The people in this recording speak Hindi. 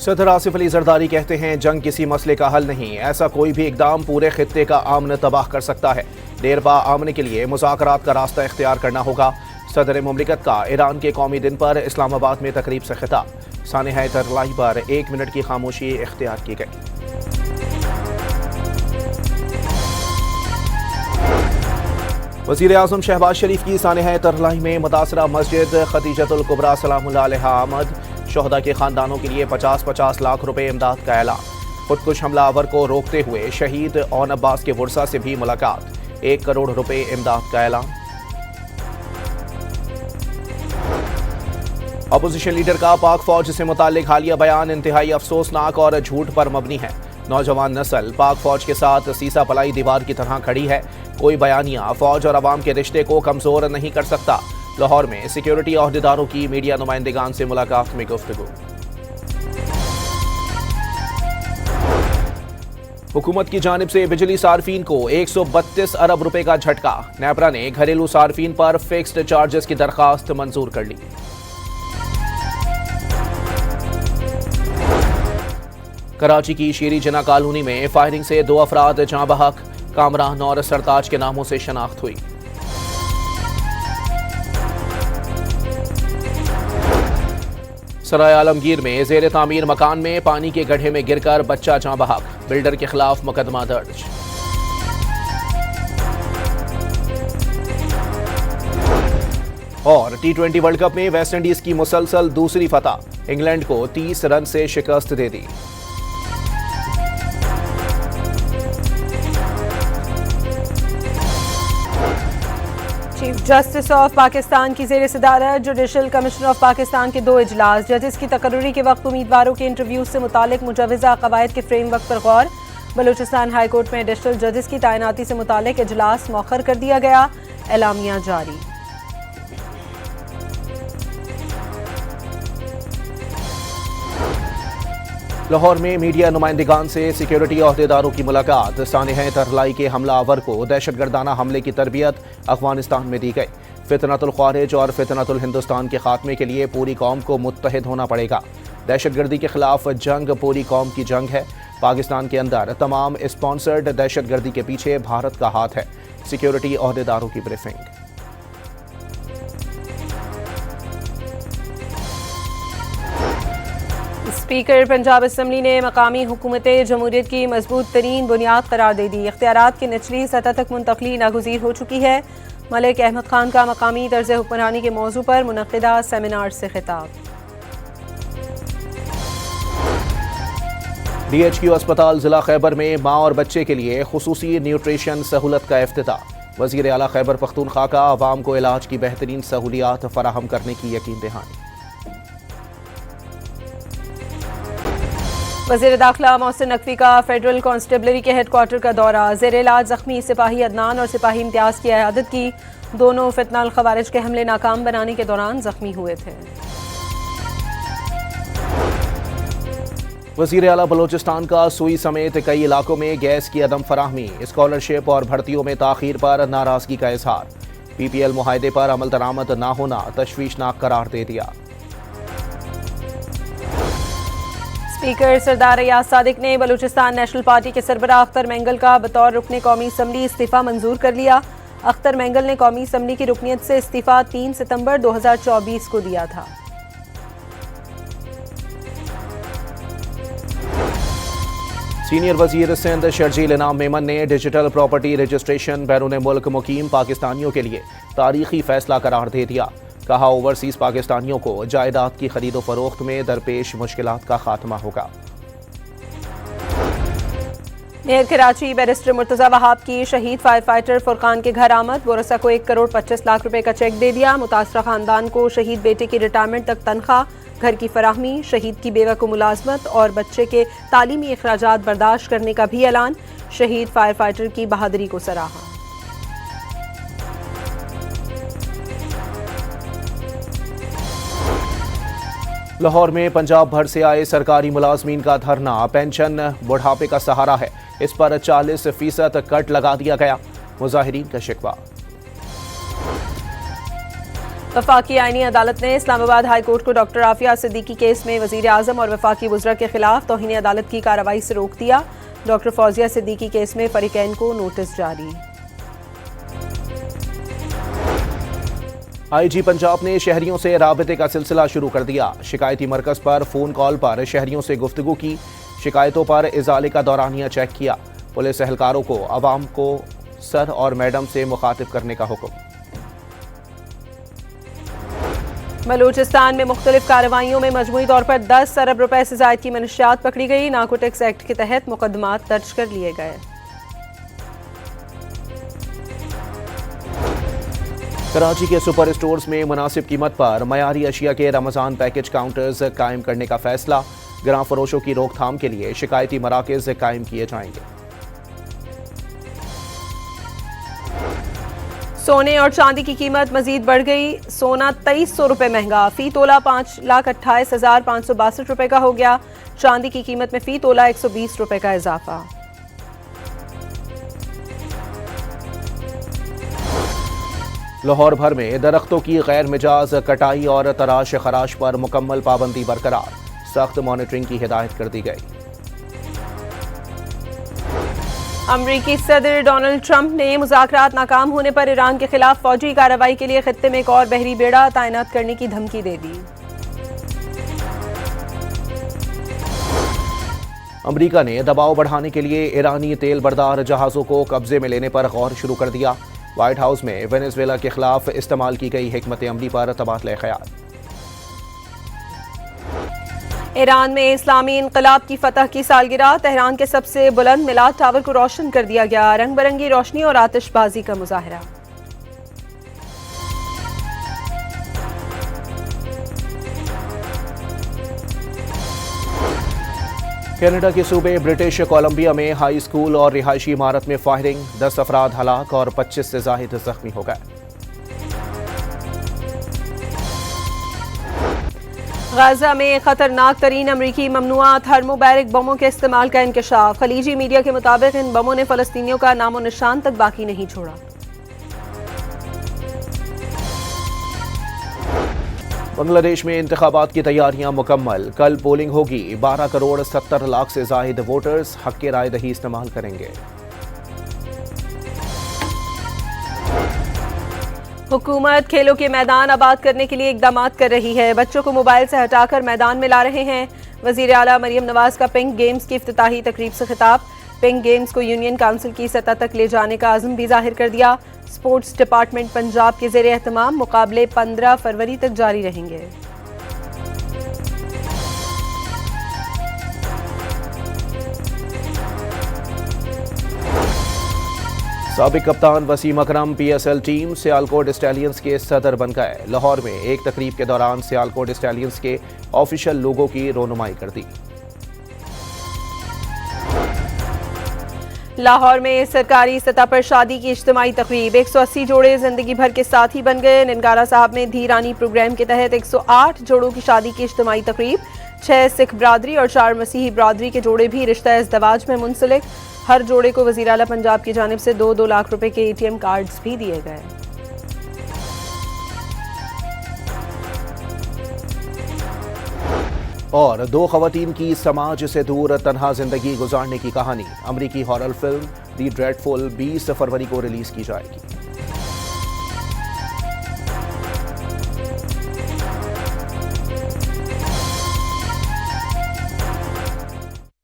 सदर आसिफ अली जरदारी कहते हैं जंग किसी मसले का हल नहीं, ऐसा कोई भी इकदाम पूरे खित्ते का अमन तबाह कर सकता है। देरपा अमन के लिए मुज़ाकरात का रास्ता इख्तियार करना होगा। सदर मुमलिकत का ईरान के कौमी दिन पर इस्लामाबाद में तकरीब से खिताब। सानिहा तरलाई पर 1 मिनट की खामोशी इख्तियार की गई। वज़ीर आज़म शहबाज शरीफ की सानिहा तरलाई में मुतासरा मस्जिद खतीजतुल कुबरा सलामुल्लाह अलैहा आमद। शोहदा के खानदानों के लिए 50-50 लाख रुपए इमदाद का ऐलान। खुदकुश हमलावर को रोकते हुए शहीद ओन अब्बास के वर्सा से भी मुलाकात। 1 करोड़ रुपए इमदाद का ऐलान। अपोजिशन लीडर का पाक फौज से मुताल्लिक हालिया बयान इंतहाई अफसोसनाक और झूठ पर मबनी है। नौजवान नस्ल पाक फौज के साथ सीसा पलाई दीवार की तरह खड़ी है। कोई बयानिया फौज और अवाम के रिश्ते को कमजोर नहीं कर सकता। लाहौर में सिक्योरिटी अहदेदारों की मीडिया नुमाइंदगान से मुलाकात में गुफ्तगू। हुकूमत की जानिब से बिजली सार्फिन को 132 अरब रुपए का झटका। नेपरा ने घरेलू सार्फिन पर फिक्स्ड चार्जेस की दरखास्त मंजूर कर ली। कराची की शेरी जना कॉलोनी में फायरिंग से 2 अफराद जाँ बहक। कामरान और सरताज के नामों से शनाख्त हुई। सराय आलमगीर में जेर तामीर मकान में पानी के गड्ढे में गिरकर बच्चा जाँ बहक। बिल्डर के खिलाफ मुकदमा दर्ज। और T20 वर्ल्ड कप में वेस्टइंडीज की मुसलसल दूसरी फतह। इंग्लैंड को 30 रन से शिकस्त दे दी। चीफ जस्टिस ऑफ पाकिस्तान की ज़ेर सदारत जुडिशल कमीशन ऑफ पाकिस्तान के 2 इजलास। जजेस की तकर्री के वक्त उम्मीदवारों के इंटरव्यू से मुतालिक मुजवज़ा कवायद के फ्रेमवर्क पर गौर। बलूचिस्तान हाई कोर्ट में एडिशनल जजेस की तैनाती से मुतालिक इजलास मौखर कर दिया गया। एलामिया जारी। लाहौर में मीडिया नुमाइंदगान से सिक्योरिटी अहदेदारों की मुलाकात। सानिहा तरलाई के हमलावर को दहशतगर्दाना हमले की तरबियत अफगानिस्तान में दी गई। फितनतुल ख्वारिज और फितनतुल हिंदुस्तान के खात्मे के लिए पूरी कौम को मुत्तहिद होना पड़ेगा। दहशतगर्दी के खिलाफ जंग पूरी कौम की जंग है। पाकिस्तान के अंदर तमाम स्पॉन्सर्ड दहशतगर्दी के पीछे भारत का हाथ है। सिक्योरिटी अहदेदारों की ब्रीफिंग। स्पीकर पंजाब असम्बली ने मकामी हुकूमत जमहूरियत की मजबूत तरीन बुनियाद करार दे दी। इख्तियारात की निचली सतह तक मुंतकली नागुज़ीर हो चुकी है। मलिक अहमद खान का मकामी तर्ज हुक्मरानी के मौजू पर मुनक़िदा सेमिनार से खिताब। DHQ अस्पताल जिला खैबर में माँ और बच्चे के लिए खुसूसी न्यूट्रिशन सहूलत का इफ्तिताह। वज़ीर आला खैबर पख्तूनख्वा का आवाम को इलाज की बेहतरीन सहूलियात फराहम करने की यकीन दहानी। वज़ीर दाखिला मोहसिन नकवी का फेडरल कांस्टेबलरी के हेडक्वार्टर का दौरा। ज़ेर इलाज जख्मी सिपाही अदनान और सिपाही इम्तियाज़ की इयादत की। दोनों फितनाल खवारिज के हमले नाकाम बनाने के दौरान जख्मी हुए थे। वज़ीर आला बलोचिस्तान का सुई समेत कई इलाकों में गैस की अदम फराहमी। स्कॉलरशिप और भर्तियों में ताखीर पर नाराजगी का इजहार। PPL मुआहदे पर अमल दरामद ना होना तशवीशनाक करार दे दिया। स्पीकर सरदार रियाज सादिक ने बलूचिस्तान नेशनल पार्टी के सरबराह अख्तर मेंगल का बतौर रुकने कौमी असम्बली इस्तीफ़ा मंजूर कर लिया। अख्तर मेंगल ने कौमी असम्बली की रुकनियत से इस्तीफ़ा 3 सितंबर 2024 को दिया था। सीनियर वजीर सिंध शर्जील इनाम मेमन ने डिजिटल प्रॉपर्टी रजिस्ट्रेशन बैरून मुल्क मुकीम पाकिस्तानियों के लिए तारीखी फैसला करार दे दिया। कहा ओवरसीज पाकिस्तानियों को जायदाद की खरीदो फरोख्त में दरपेश मुश्किलात का खात्मा होगा। मेयर कराची बैरिस्टर मुर्तजा वहाब की शहीद फायर फाइटर फुरकान के घर आमद। बोरसा को 1 करोड़ 25 लाख रुपए का चेक दे दिया। मुतासरा खानदान को शहीद बेटे की रिटायरमेंट तक तनख्वाह, घर की फराहमी, शहीद की बेवा को मुलाजमत और बच्चे के तालीमी अखराजात बर्दाश्त करने का भी ऐलान। शहीद फायर फाइटर की बहादुरी को सराहा। लाहौर में पंजाब भर से आए सरकारी मुलाजमीन का धरना। पेंशन बुढ़ापे का सहारा है, इस पर 40% कट लगा दिया गया। मुजाहिरीन का शिकवा। वफाकी आईनी अदालत ने इस्लामाबाद हाई कोर्ट को डॉक्टर आफिया सिद्दीकी केस में वजीर आजम और वफाकी वज़रा के खिलाफ तौहीन अदालत की कार्रवाई से रोक दिया। डॉक्टर फौजिया सिद्दीकी केस में फरीकैन को नोटिस जारी। आईजी पंजाब ने शहरियों से राबते का सिलसिला शुरू कर दिया। शिकायती मरकज पर फोन कॉल पर शहरियों से गुफ्तगू की। शिकायतों पर इजाले का दौरानिया चेक किया। पुलिस एहलकारों को अवाम को सर और मैडम से मुखातिब करने का हुक्म। बलूचिस्तान में मुख्तलिफ कार्रवाइयों में मजमूई तौर पर 10 अरब रुपए से जायद की मनशियात पकड़ी गई। नारकोटिक्स एक्ट के तहत मुकदमात दर्ज कर लिए गए। कराची के सुपर स्टोर्स में मुनासिब कीमत पर मयारी अशिया के रमजान पैकेज काउंटर्स कायम करने का फैसला। गिरां फरोशों की रोकथाम के लिए शिकायती मराकज कायम किए जाएंगे। सोने और चांदी की कीमत मजीद बढ़ गई। सोना 2300 रुपए महंगा, फी तोला 5,28,562 रुपए का हो गया। चांदी की कीमत में फी तोला 120 रुपए का इजाफा। लाहौर भर में दरख्तों की गैर मिजाज कटाई और तराश खराश पर मुकम्मल पाबंदी बरकरार। सख्त मॉनिटरिंग की हिदायत कर दी गई। अमरीकी सदर डोनाल्ड ट्रंप ने मुज़ाकरात नाकाम होने पर ईरान के खिलाफ फौजी कार्रवाई के लिए खित्ते में एक और बहरी बेड़ा तैनात करने की धमकी दे दी। अमरीका ने दबाव बढ़ाने के लिए ईरानी तेल बरदार जहाजों को कब्जे में लेने पर गौर शुरू कर दिया। व्हाइट हाउस में वेनेजुएला के खिलाफ इस्तेमाल की गई हिकमत अमली पर तबादला ख्याल। ईरान में इस्लामी इनकलाब की फतह की सालगिरह। तेहरान के सबसे बुलंद मिलाद टावर को रोशन कर दिया गया। रंग बिरंगी रोशनी और आतिशबाजी का मुजाहरा। कनाडा के सूबे ब्रिटिश कोलंबिया में हाई स्कूल और रिहायशी इमारत में फायरिंग। 10 अफराद हलाक और 25 से जायद जख्मी हो गए। गाजा में खतरनाक तरीन अमरीकी ममनुआ थर्मोबैरिक बमों के इस्तेमाल का इंकशाफ। खलीजी मीडिया के मुताबिक इन बमों ने फलस्तीनियों का नामो निशान तक बाकी नहीं छोड़ा। बांग्लादेश में इंतखाबात की तैयारियां मुकम्मल। कल पोलिंग होगी। 12 करोड़ 70 लाख से जायद वोटर्स हक के राय दही इस्तेमाल करेंगे। हुकूमत खेलों के मैदान आबाद करने के लिए इकदाम कर रही है। बच्चों को मोबाइल से हटाकर मैदान में ला रहे हैं। वजीर आला मरियम नवाज का पिंक गेम्स की इफ्तिताही तकरीब से खिताब। पिंक गेम्स को यूनियन काउंसिल की सतह तक ले जाने का आज़म भी जाहिर कर दिया। स्पोर्ट्स डिपार्टमेंट पंजाब के ज़ेरे एहतमाम मुकाबले 15 फरवरी तक जारी रहेंगे। साबिक कप्तान वसीम अकरम PSL टीम सियालकोट स्टैलियंस के सदर बन गए। लाहौर में एक तकरीब के दौरान सियालकोट स्टैलियंस के ऑफिशियल लोगों की रोनुमाई कर दी। लाहौर में सरकारी सतह पर शादी की इज्तिमाई तकरीब। 180 जोड़े जिंदगी भर के साथी बन गए। ननकारा साहब में धीरानी प्रोग्राम के तहत 108 जोड़ों की शादी की इज्तिमाई तकरीब। 6 सिख बरादरी और 4 मसीही बरादरी के जोड़े भी रिश्ता इज़्दवाज में मुंसलिक। हर जोड़े को वज़ीर आला पंजाब की जानिब से 2-2 लाख रुपए के ATM कार्ड्स भी दिए गए। और 2 खवातीन की समाज से दूर तन्हा जिंदगी गुजारने की कहानी। अमरीकी हॉरर फिल्म दी ड्रेडफुल 20 फरवरी को रिलीज की जाएगी।